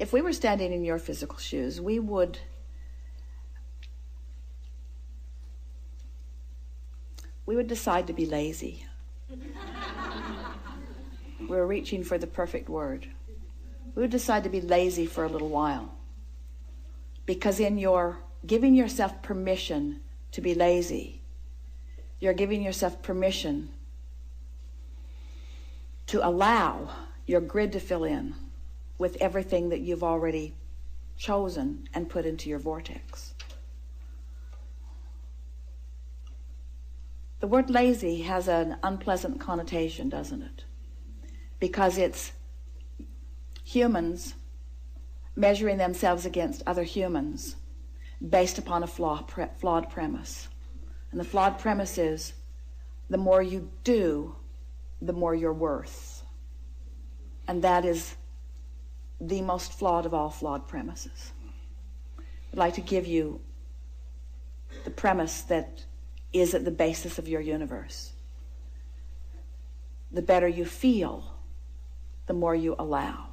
If we were standing in your physical shoes, we would decide to be lazy. We're reaching for the perfect word. We would decide to be lazy for a little while. Because in your giving yourself permission to be lazy, you're giving yourself permission to allow your grid to fill in with everything that you've already chosen and put into your vortex. The word lazy has an unpleasant connotation, doesn't it? Because it's humans measuring themselves against other humans based upon a flawed premise. And the flawed premise is, the more you do, the more you're worth. And that is the most flawed of all flawed premises. I'd like to give you the premise that is at the basis of your universe. The better you feel, the more you allow.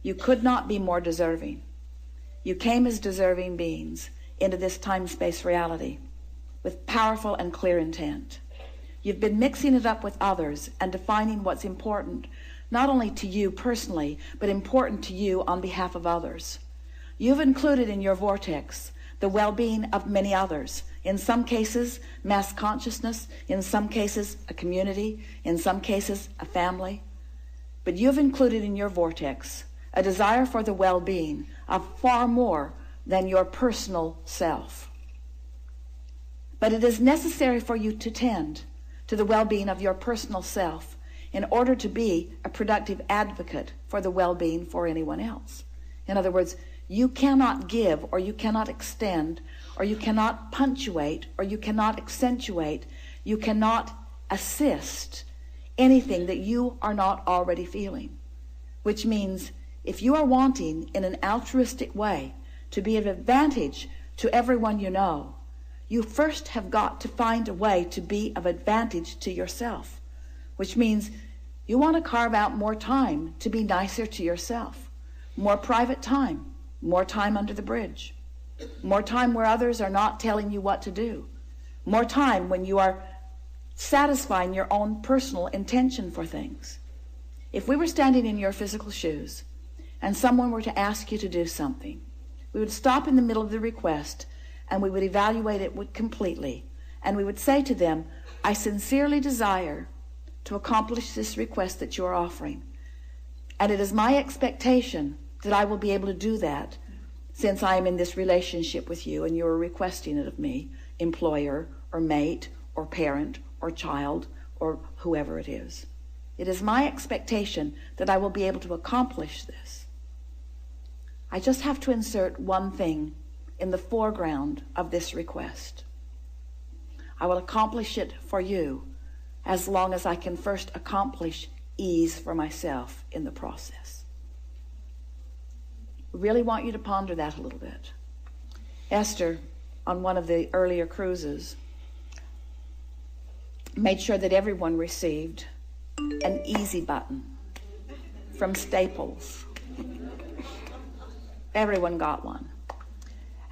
You could not be more deserving. You came as deserving beings into this time-space reality with powerful and clear intent. You've been mixing it up with others and defining what's important, not only to you personally, but important to you on behalf of others. You've included in your vortex the well-being of many others. In some cases, mass consciousness. In some cases, a community. In some cases, a family. But you've included in your vortex a desire for the well-being of far more than your personal self. But it is necessary for you to tend to the well-being of your personal self in order to be a productive advocate for the well-being for anyone else. In other words, you cannot give, or you cannot extend, or you cannot punctuate, or you cannot accentuate, you cannot assist anything that you are not already feeling. Which means, if you are wanting in an altruistic way to be of advantage to everyone you know, you first have got to find a way to be of advantage to yourself. Which means you want to carve out more time to be nicer to yourself. More private time. More time under the bridge. More time where others are not telling you what to do. More time when you are satisfying your own personal intention for things. If we were standing in your physical shoes and someone were to ask you to do something, we would stop in the middle of the request and we would evaluate it completely. And we would say to them, I sincerely desire to accomplish this request that you are offering. And it is my expectation that I will be able to do that since I am in this relationship with you and you are requesting it of me, employer or mate or parent or child or whoever it is. It is my expectation that I will be able to accomplish this. I just have to insert one thing in the foreground of this request. I will accomplish it for you as long as I can first accomplish ease for myself in the process. I really want you to ponder that a little bit. Esther, on one of the earlier cruises, made sure that everyone received an easy button from Staples. Everyone got one.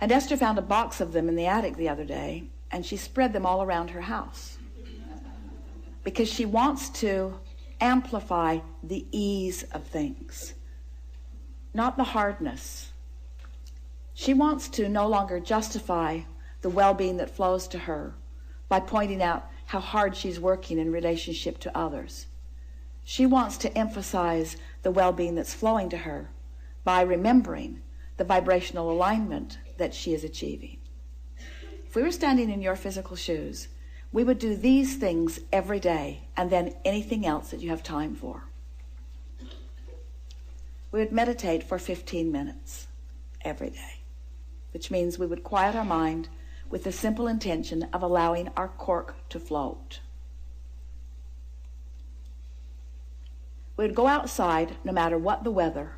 And Esther found a box of them in the attic the other day, and she spread them all around her house because she wants to amplify the ease of things, not the hardness. She wants to no longer justify the well-being that flows to her by pointing out how hard she's working in relationship to others. She wants to emphasize the well-being that's flowing to her by remembering the vibrational alignment that she is achieving. If we were standing in your physical shoes, we would do these things every day and then anything else that you have time for. We would meditate for 15 minutes every day, which means we would quiet our mind with the simple intention of allowing our cork to float. We would go outside no matter what the weather,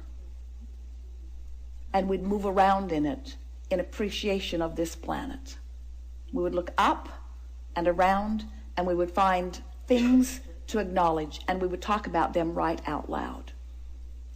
and we'd move around in it in appreciation of this planet. We would look up and around, and we would find things to acknowledge, and we would talk about them right out loud.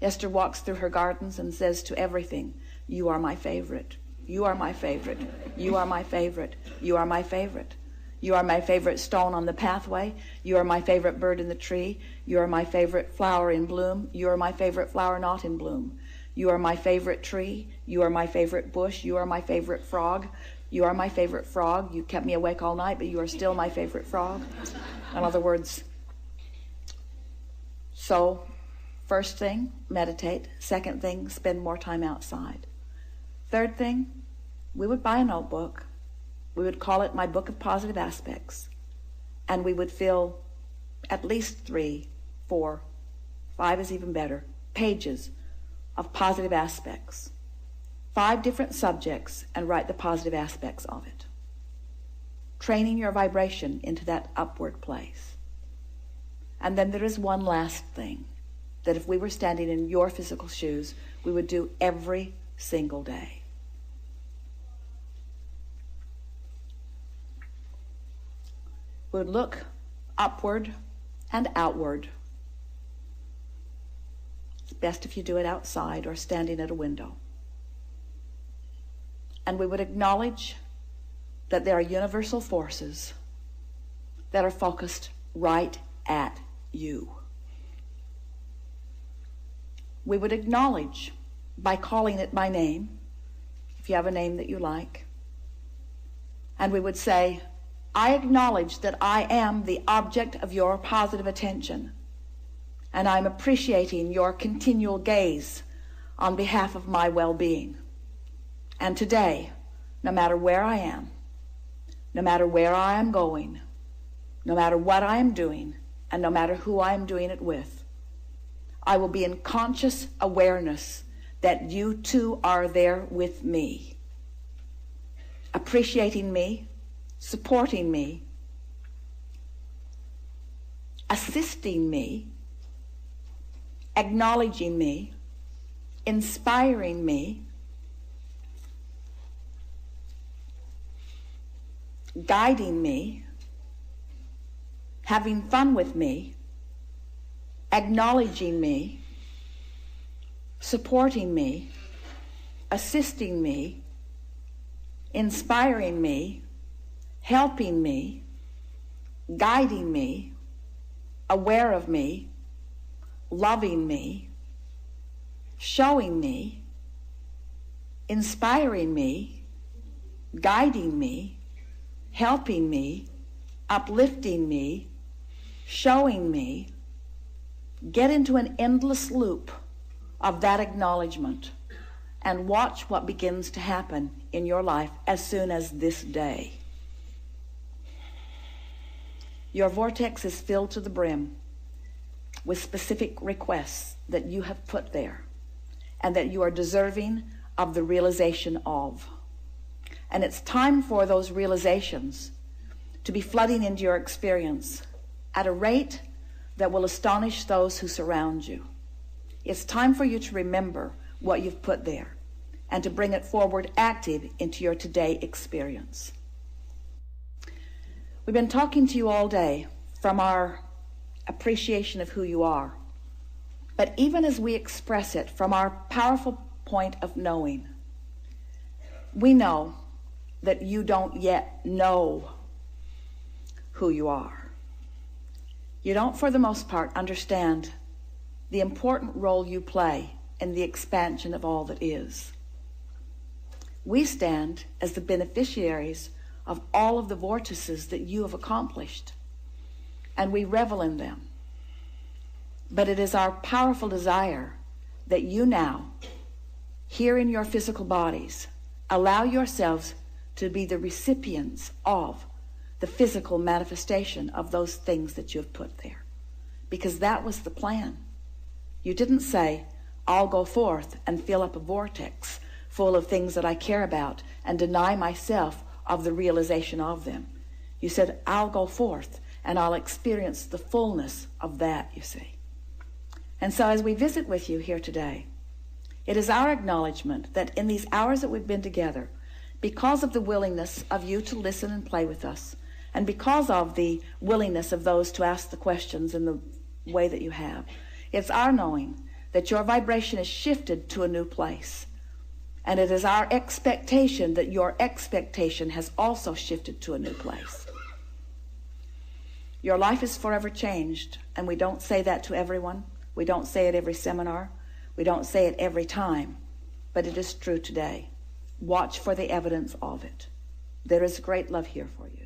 Esther walks through her gardens and says to everything, you are my favorite. You are my favorite. You are my favorite. You are my favorite. You are my favorite stone on the pathway. You are my favorite bird in the tree. You are my favorite flower in bloom. You are my favorite flower not in bloom. You are my favorite tree. You are my favorite bush. You are my favorite frog. You are my favorite frog. You kept me awake all night, but you are still my favorite frog. In other words, so first thing, meditate. Second thing, spend more time outside. Third thing, we would buy a notebook. We would call it My Book of Positive Aspects. And we would fill at least 3, 4, 5 is even better, pages of positive aspects. 5 different subjects, and write the positive aspects of it. Training your vibration into that upward place. And then there is one last thing that if we were standing in your physical shoes, we would do every single day. We would look upward and outward. It's best if you do it outside or standing at a window. And we would acknowledge that there are universal forces that are focused right at you. We would acknowledge by calling it by name, if you have a name that you like. And we would say, I acknowledge that I am the object of your positive attention, and I'm appreciating your continual gaze on behalf of my well-being. And today, no matter where I am, no matter where I am going, no matter what I am doing, and no matter who I am doing it with, I will be in conscious awareness that you too are there with me, appreciating me, supporting me, assisting me, acknowledging me, inspiring me, guiding me, having fun with me, acknowledging me, supporting me, assisting me, inspiring me, helping me, guiding me, aware of me, loving me, showing me, inspiring me, guiding me, helping me, uplifting me, showing me. Get into an endless loop of that acknowledgement and watch what begins to happen in your life as soon as this day. Your vortex is filled to the brim with specific requests that you have put there and that you are deserving of the realization of. And it's time for those realizations to be flooding into your experience at a rate that will astonish those who surround you. It's time for you to remember what you've put there and to bring it forward active into your today experience. We've been talking to you all day from our appreciation of who you are. But even as we express it from our powerful point of knowing, we know that you don't yet know who you are. You don't, for the most part, understand the important role you play in the expansion of all that is. We stand as the beneficiaries of all of the vortices that you have accomplished, and we revel in them. But it is our powerful desire that you now, here in your physical bodies, allow yourselves to be the recipients of the physical manifestation of those things that you have put there. Because that was the plan. You didn't say, I'll go forth and fill up a vortex full of things that I care about and deny myself of the realization of them. You said, I'll go forth and I'll experience the fullness of that, you see. And so as we visit with you here today, it is our acknowledgement that in these hours that we've been together, because of the willingness of you to listen and play with us, and because of the willingness of those to ask the questions in the way that you have, it's our knowing that your vibration is shifted to a new place. And it is our expectation that your expectation has also shifted to a new place. Your life is forever changed, and we don't say that to everyone. We don't say it every seminar. We don't say it every time, but it is true today. Watch for the evidence of it. There is great love here for you.